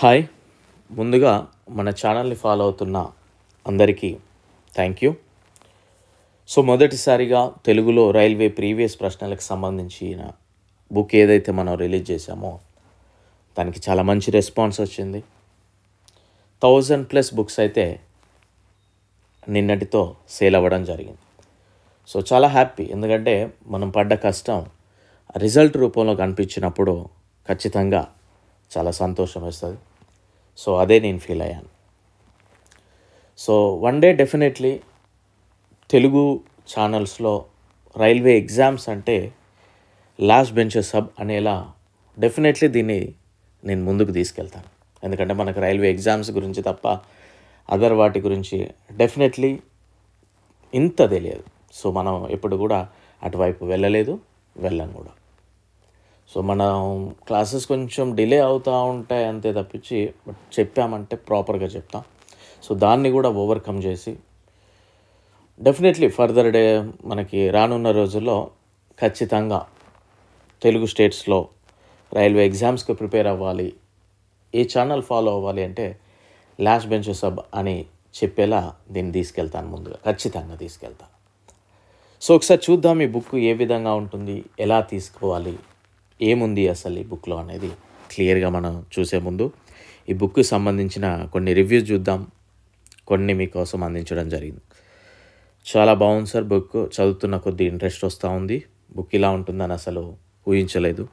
Hi. ముందుగా మన ఛానల్ని ఫాలో అవుతున్న అందరికీ థ్యాంక్ యూ. సో మొదటిసారిగా తెలుగులో రైల్వే ప్రీవియస్ ప్రశ్నలకు సంబంధించిన బుక్ ఏదైతే మనం రిలీజ్ చేశామో దానికి చాలా మంచి రెస్పాన్స్ వచ్చింది. 1000+ బుక్స్ అయితే నిన్నటితో సేల్ అవ్వడం జరిగింది. సో చాలా హ్యాపీ, ఎందుకంటే మనం పడ్డ కష్టం రిజల్ట్ రూపంలో కనిపించినప్పుడు ఖచ్చితంగా చాలా సంతోషం వేస్తుంది. సో అదే నేను ఫీల్ అయ్యాను. So one day definitely Telugu ఛానల్స్లో రైల్వే ఎగ్జామ్స్ అంటే లాస్ట్ బెంచెస్ సబ్ అనేలా డెఫినెట్లీ దీన్ని నేను ముందుకు తీసుకెళ్తాను. ఎందుకంటే మనకు రైల్వే ఎగ్జామ్స్ గురించి తప్ప అదర్ వాటి గురించి డెఫినెట్లీ ఇంత తెలియదు. సో మనం ఎప్పుడు కూడా అటువైపు వెళ్ళను కూడా. సో మనం క్లాసెస్ కొంచెం డిలే అవుతూ ఉంటాయి అంతే తప్పించి, బట్ చెప్పామంటే ప్రాపర్గా చెప్తాం. సో దాన్ని కూడా ఓవర్కమ్ చేసి డెఫినెట్లీ ఫర్దర్ డే మనకి రానున్న రోజుల్లో ఖచ్చితంగా తెలుగు స్టేట్స్లో రైల్వే ఎగ్జామ్స్కి ప్రిపేర్ అవ్వాలి, ఏ ఛానల్ ఫాలో అవ్వాలి అంటే లాస్ట్ బెంచ్ సబ్ అని చెప్పేలా దీన్ని తీసుకెళ్తాను, ముందుగా ఖచ్చితంగా తీసుకెళ్తాను. సో ఒకసారి చూద్దాం ఈ బుక్ ఏ విధంగా ఉంటుంది, ఎలా తీసుకోవాలి, ఏముంది అసలు ఈ బుక్లో అనేది క్లియర్గా మనం చూసే ముందు ఈ బుక్కి సంబంధించిన కొన్ని రివ్యూస్ చూద్దాం. కొన్ని మీకోసం అందించడం జరిగింది. చాలా బాగుంది సార్ బుక్, చదువుతున్న కొద్ది ఇంట్రెస్ట్ వస్తూ ఉంది. బుక్ ఇలా ఉంటుందని అసలు ఊహించలేదు.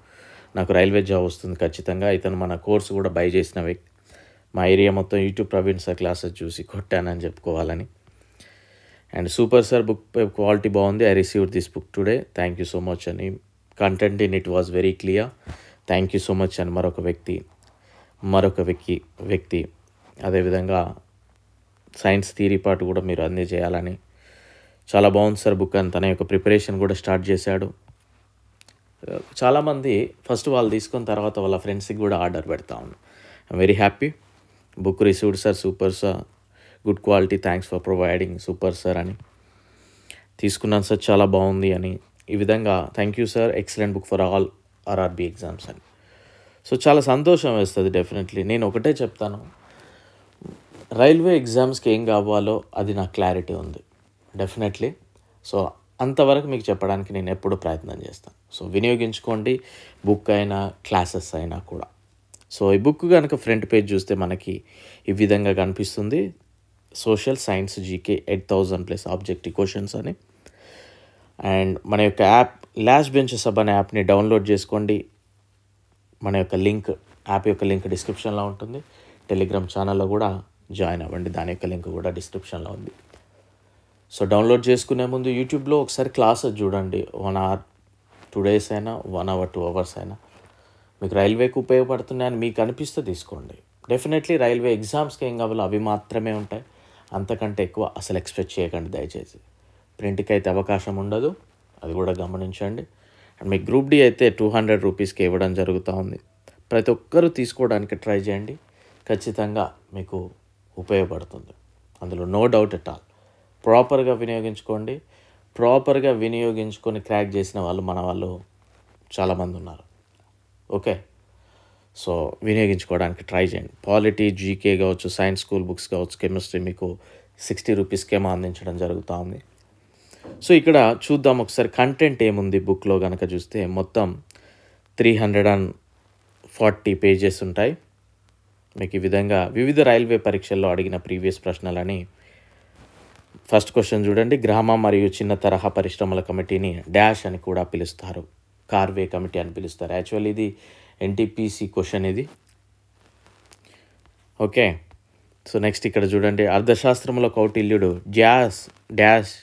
నాకు రైల్వే జాబ్ వస్తుంది ఖచ్చితంగా. ఇతను మన కోర్సు కూడా బై చేసిన వ్యక్తి. మా ఏరియా మొత్తం యూట్యూబ్ ప్రవీణ్ సార్ క్లాసెస్ చూసి కొట్టానని చెప్పుకోవాలని. And super sir, book quality బాగుంది. I received this book today, thank you so much అని. Content in it was very clear, thank you so much అని మరొక వ్యక్తి అదేవిధంగా సైన్స్ థియరీ పార్ట్ కూడా మీరు అందజేయాలని. చాలా బాగుంది సార్ బుక్ అని తన యొక్క ప్రిపరేషన్ కూడా స్టార్ట్ చేశాడు. చాలామంది ఫస్ట్ వాళ్ళు తీసుకున్న తర్వాత వాళ్ళ ఫ్రెండ్స్కి కూడా ఆర్డర్ పెడతా ఉన్నాను. I'm very happy. Book received sir, super sir, good quality, thanks for providing, super sir అని. తీసుకున్నాను సార్, చాలా బాగుంది అని. ఈ విధంగా thank you sir, excellent book for all RRB exams అని. సో చాలా సంతోషం వేస్తుంది డెఫినెట్లీ. నేను ఒకటే చెప్తాను, రైల్వే ఎగ్జామ్స్కి ఏం కావాలో అది నాకు క్లారిటీ ఉంది డెఫినెట్లీ. సో అంతవరకు మీకు చెప్పడానికి నేను ఎప్పుడు ప్రయత్నం చేస్తాను. సో వినియోగించుకోండి, బుక్ అయినా క్లాసెస్ అయినా కూడా. సో ఈ బుక్ కనుక ఫ్రంట్ పేజ్ చూస్తే మనకి ఈ విధంగా కనిపిస్తుంది. Social science GK 8000+ objective questions అని. అండ్ మన యొక్క యాప్ లాస్ట్ బెంచ్ సబ్ అనే యాప్ని డౌన్లోడ్ చేసుకోండి. మన యొక్క యాప్ యొక్క లింక్ డిస్క్రిప్షన్లో ఉంటుంది. టెలిగ్రామ్ ఛానల్లో కూడా జాయిన్ అవ్వండి, దాని యొక్క లింక్ కూడా డిస్క్రిప్షన్లో ఉంది. సో డౌన్లోడ్ చేసుకునే ముందు యూట్యూబ్లో ఒకసారి క్లాసెస్ చూడండి. 1 hour 2 days అయినా, 1 hour 2 hours అయినా మీకు రైల్వేకి ఉపయోగపడుతున్నాయని మీకు అనిపిస్తే తీసుకోండి. డెఫినెట్లీ రైల్వే ఎగ్జామ్స్కి ఏం కావాలో అవి మాత్రమే ఉంటాయి, అంతకంటే ఎక్కువ అసలు ఎక్స్పెక్ట్ చేయకండి దయచేసి. ప్రింట్కి అయితే అవకాశం ఉండదు, అది కూడా గమనించండి. అండ్ మీకు గ్రూప్ డి అయితే 200 రూపీస్కి ఇవ్వడం జరుగుతూ ఉంది. ప్రతి ఒక్కరూ తీసుకోవడానికి ట్రై చేయండి, ఖచ్చితంగా మీకు ఉపయోగపడుతుంది, అందులో నో డౌట్ ఎట్ ఆల్. ప్రాపర్గా వినియోగించుకోండి. ప్రాపర్గా వినియోగించుకొని క్రాక్ చేసిన వాళ్ళు మన వాళ్ళు చాలామంది ఉన్నారు. ఓకే, సో వినియోగించుకోవడానికి ట్రై చేయండి. పాలిటీ, జీకే కావచ్చు, సైన్స్ స్కూల్ బుక్స్ కావచ్చు, కెమిస్ట్రీ మీకు 60 రూపీస్కేమో అందించడం జరుగుతూ ఉంది. సో ఇక్కడ చూద్దాం ఒకసారి కంటెంట్ ఏముంది బుక్లో కనుక చూస్తే. మొత్తం 340 పేజెస్ ఉంటాయి. మీకు ఈ విధంగా వివిధ రైల్వే పరీక్షల్లో అడిగిన ప్రీవియస్ ప్రశ్నలని. ఫస్ట్ క్వశ్చన్ చూడండి, గ్రామ మరియు చిన్న తరహా పరిశ్రమల కమిటీని డాష్ అని కూడా పిలుస్తారు, కార్వే కమిటీ అని పిలుస్తారు. యాక్చువల్లీ ఇది ఎన్టీపీసీ క్వశ్చన్ ఇది. ఓకే, సో నెక్స్ట్ ఇక్కడ చూడండి, అర్థశాస్త్రంలో కౌటిల్యుడు డాష్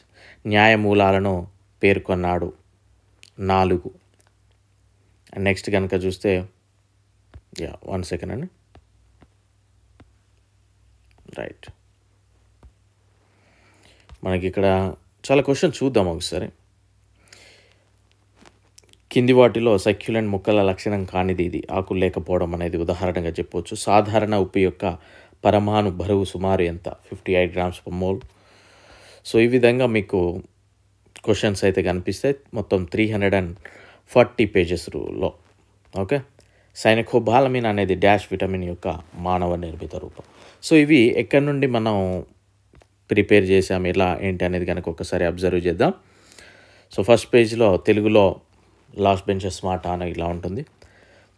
న్యాయమూలాలను పేర్కొన్నాడు 4. నెక్స్ట్ కనుక చూస్తే 1 second అండి, రైట్. మనకి ఇక్కడ చాలా క్వశ్చన్ చూద్దాం ఒకసారి. కింది వాటిలో సక్యులెంట్ మొక్కల లక్షణం కానిది ఇది, ఆకులు లేకపోవడం అనేది ఉదాహరణగా చెప్పవచ్చు. సాధారణ ఉప్పు యొక్క పరమాణు బరువు సుమారు ఎంత? 58 grams/mole. సో ఈ విధంగా మీకు క్వశ్చన్స్ అయితే కనిపిస్తాయి మొత్తం 340 పేజెస్లో. ఓకే, సైనకోబాలమిన్ అనేది డాష్ విటమిన్ యొక్క మానవ నిర్మిత రూపం. సో ఇవి ఎక్కడి నుండి మనం ప్రిపేర్ చేసాం, ఎలా ఏంటి అనేది కనుక ఒకసారి అబ్జర్వ్ చేద్దాం. సో ఫస్ట్ పేజ్లో తెలుగులో లాస్ట్ బెంచెస్ మాట అని ఇలా ఉంటుంది.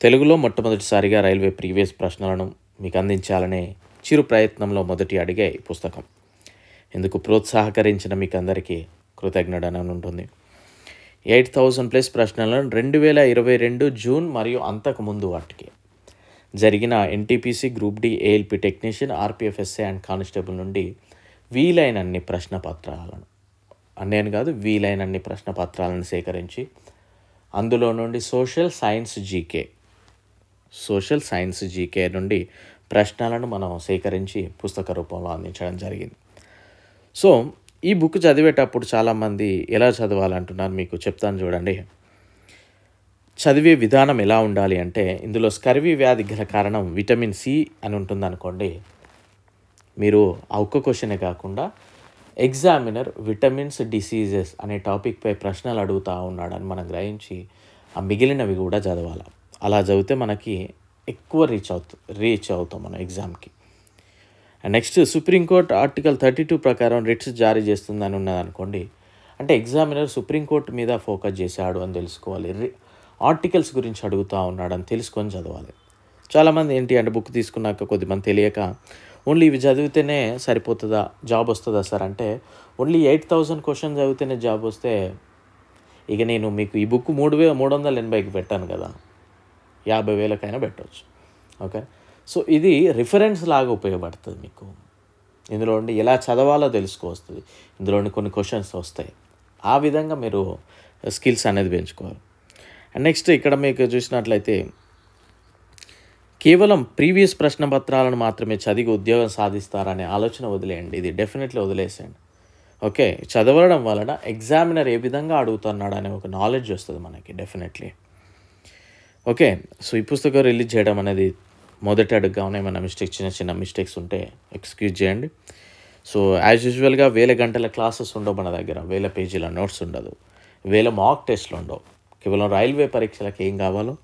తెలుగులో మొట్టమొదటిసారిగా రైల్వే ప్రీవియస్ ప్రశ్నలను మీకు అందించాలనే చిరు ప్రయత్నంలో మొదటి అడిగే ఈ పుస్తకం. ఇందుకు ప్రోత్సాహకరించిన మీకు అందరికీ కృతజ్ఞుడని ఉంటుంది. 8,000+ ప్రశ్నలను 2022 జూన్ మరియు అంతకుముందు వాటికి జరిగిన NTPC group D ALP technician RPF SA and constable నుండి వీలైనన్ని ప్రశ్న పత్రాలను సేకరించి అందులో నుండి సోషల్ సైన్స్ జీకే నుండి ప్రశ్నలను మనం సేకరించి పుస్తక రూపంలో అందించడం జరిగింది. సో ఈ బుక్ చదివేటప్పుడు చాలామంది ఎలా చదవాలంటున్నారు, మీకు చెప్తాను చూడండి. చదివే విధానం ఎలా ఉండాలి అంటే, ఇందులో స్కర్వీ వ్యాధి గల కారణం విటమిన్ సి అని ఉంటుందనుకోండి, మీరు ఆ ఒక్క క్వశ్చనే కాకుండా ఎగ్జామినర్ విటమిన్స్ డిసీజెస్ అనే టాపిక్పై ప్రశ్నలు అడుగుతూ ఉన్నాడని మనం గ్రహించి ఆ మిగిలినవి కూడా చదవాలి. అలా చదివితే మనకి ఎక్కువ రీచ్ అవుతాం మనం ఎగ్జామ్కి. అండ్ నెక్స్ట్, సుప్రీంకోర్టు ఆర్టికల్ 32 ప్రకారం రిట్స్ జారీ చేస్తుందని ఉన్నదనుకోండి, అంటే ఎగ్జామినర్ సుప్రీంకోర్టు మీద ఫోకస్ చేశాడు అని తెలుసుకోవాలి. ఆర్టికల్స్ గురించి అడుగుతూ ఉన్నాడు అని తెలుసుకొని చదవాలి. చాలామంది ఏంటి అంటే బుక్ తీసుకున్నాక కొద్దిమంది తెలియక ఓన్లీ ఇవి చదివితేనే సరిపోతుందా, జాబ్ వస్తుందా సార్ అంటే, ఓన్లీ 8,000 క్వశ్చన్ చదివితేనే జాబ్ వస్తే ఇక నేను మీకు ఈ బుక్ 3,380కి పెట్టాను కదా, 50,000కైనా పెట్టవచ్చు. ఓకే, సో ఇది రిఫరెన్స్ లాగా ఉపయోగపడుతుంది మీకు. ఇందులో ఉండి ఎలా చదవాలో తెలుసుకోవస్తుంది, ఇందులో కొన్ని క్వశ్చన్స్ వస్తాయి. ఆ విధంగా మీరు స్కిల్స్ అనేది పెంచుకోవాలి. అండ్ నెక్స్ట్ ఇక్కడ మీకు చూసినట్లయితే కేవలం ప్రీవియస్ ప్రశ్న పత్రాలను మాత్రమే చదివి ఉద్యోగం సాధిస్తారనే ఆలోచన వదిలేయండి. ఇది డెఫినెట్లీ వదిలేసేయండి. ఓకే, చదవడం వలన ఎగ్జామినర్ ఏ విధంగా అడుగుతున్నాడు అనే ఒక నాలెడ్జ్ వస్తుంది మనకి డెఫినెట్లీ. ఓకే, సో ఈ పుస్తకం రిలీజ్ చేయడం అనేది మొదటి అడుగుగా ఏమైనా చిన్న మిస్టేక్స్ ఉంటే ఎక్స్క్యూజ్ చేయండి. సో యాజ్ యూజువల్గా 1000 గంటల క్లాసెస్ ఉండవు మన దగ్గర, 1000 పేజీల నోట్స్ ఉండదు, 1000 మాక్ టెస్ట్లు ఉండవు. కేవలం రైల్వే పరీక్షలకు ఏం కావాలో,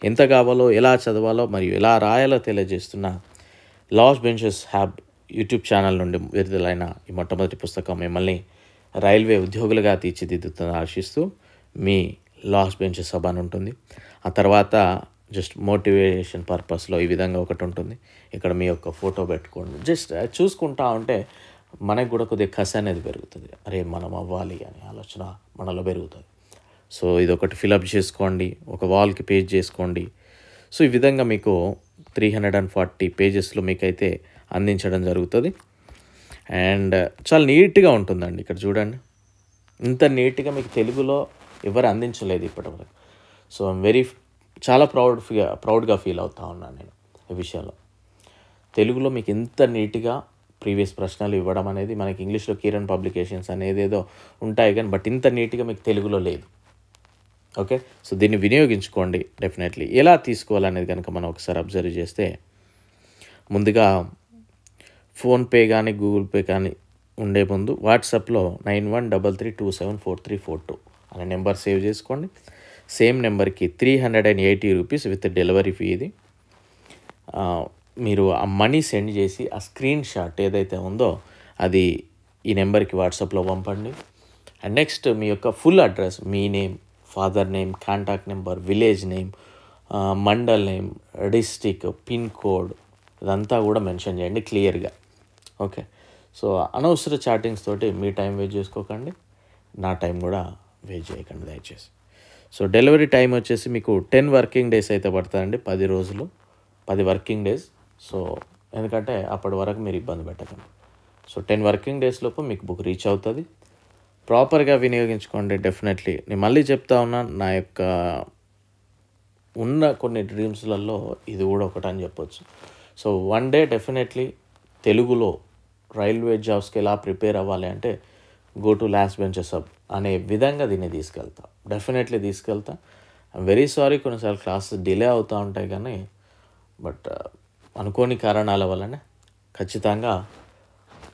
ఎంత కావాలో, ఎలా చదవాలో మరియు ఎలా రాయాలో తెలియజేస్తున్న లాస్ట్ బెంచెస్ హ్యాబ్ యూట్యూబ్ ఛానల్ నుండి విడుదలైన ఈ మొట్టమొదటి పుస్తకం మిమ్మల్ని రైల్వే ఉద్యోగులుగా తీర్చిదిద్దుతుందని ఆశిస్తూ మీ లాస్ట్ బెంచెస్ సభ అని ఉంటుంది. ఆ తర్వాత జస్ట్ మోటివేషన్ పర్పస్లో ఈ విధంగా ఒకటి ఉంటుంది. ఇక్కడ మీ యొక్క ఫోటో పెట్టుకోండి. జస్ట్ చూసుకుంటా ఉంటే మనకు కూడా కొద్దిగా కసి అనేది పెరుగుతుంది. అరే మనం అవ్వాలి అనే ఆలోచన మనలో పెరుగుతుంది. సో ఇది ఒకటి ఫిలప్ చేసుకోండి, ఒక వాల్కి పేజ్ చేసుకోండి. సో ఈ విధంగా మీకు 340 పేజెస్లో మీకైతే అందించడం జరుగుతుంది. అండ్ చాలా నీట్గా ఉంటుందండి. ఇక్కడ చూడండి, ఇంత నీట్గా మీకు తెలుగులో ఎవరు అందించలేదు ఇప్పటివరకు. సో చాలా ప్రౌడ్గా ఫీల్ అవుతా ఉన్నాను నేను ఈ విషయంలో. తెలుగులో మీకు ఇంత నీట్గా ప్రీవియస్ ప్రశ్నలు ఇవ్వడం అనేది, మనకి ఇంగ్లీష్లో కిరణ్ పబ్లికేషన్స్ అనేది ఏదో ఉంటాయి కానీ బట్ ఇంత నీట్గా మీకు తెలుగులో లేదు. ఓకే, సో దీన్ని వినియోగించుకోండి డెఫినెట్లీ. ఎలా తీసుకోవాలనేది కనుక మనం ఒకసారి అబ్జర్వ్ చేస్తే, ముందుగా ఫోన్పే కానీ గూగుల్ పే కానీ ఉండే ముందు వాట్సాప్లో 9133274342 అనే నెంబర్ సేవ్ చేసుకోండి. సేమ్ నెంబర్కి 380 రూపీస్ విత్ డెలివరీ ఫీ. ఇది మీరు ఆ మనీ సెండ్ చేసి ఆ స్క్రీన్ షాట్ ఏదైతే ఉందో అది ఈ నెంబర్కి వాట్సాప్లో పంపండి. అండ్ నెక్స్ట్ మీ యొక్క ఫుల్ అడ్రస్, మీ name, father name, contact number, village name, mandal name, district, pin code ఇదంతా కూడా మెన్షన్ చేయండి క్లియర్గా. ఓకే, సో అనవసర చాటింగ్స్ తోటి మీ టైం వేస్ట్ చేసుకోకండి, నా టైం కూడా వేస్ట్ చేయకండి దయచేసి. సో డెలివరీ టైం వచ్చేసి మీకు 10 వర్కింగ్ డేస్ అయితే పడుతుందండి, 10 రోజులు, 10 వర్కింగ్ డేస్. సో ఎందుకంటే అప్పటి వరకు మీరు ఇబ్బంది పెట్టకండి. సో 10 వర్కింగ్ డేస్ లోపు మీకు బుక్ రీచ్ అవుతుంది. ప్రాపర్గా వినియోగించుకోండి డెఫినెట్లీ. నేను మళ్ళీ చెప్తా ఉన్నాను, నా యొక్క ఉన్న కొన్ని డ్రీమ్స్లలో ఇది కూడా ఒకటి అని చెప్పొచ్చు. సో వన్ డే డెఫినెట్లీ తెలుగులో రైల్వే జాబ్స్కి ఎలా ప్రిపేర్ అవ్వాలి అంటే go to last benches hub అనే విధంగా దీన్ని డెఫినెట్లీ తీసుకెళ్తా. ఐఎమ్ వెరీ సారీ, కొన్నిసార్లు క్లాసెస్ డిలే అవుతూ ఉంటాయి కానీ బట్ అనుకోని కారణాల వల్లనే ఖచ్చితంగా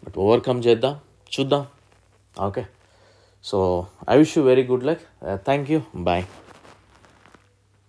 బట్ ఓవర్కమ్ చేద్దాం, చూద్దాం. Okay, so I wish you very good luck. Thank you, bye.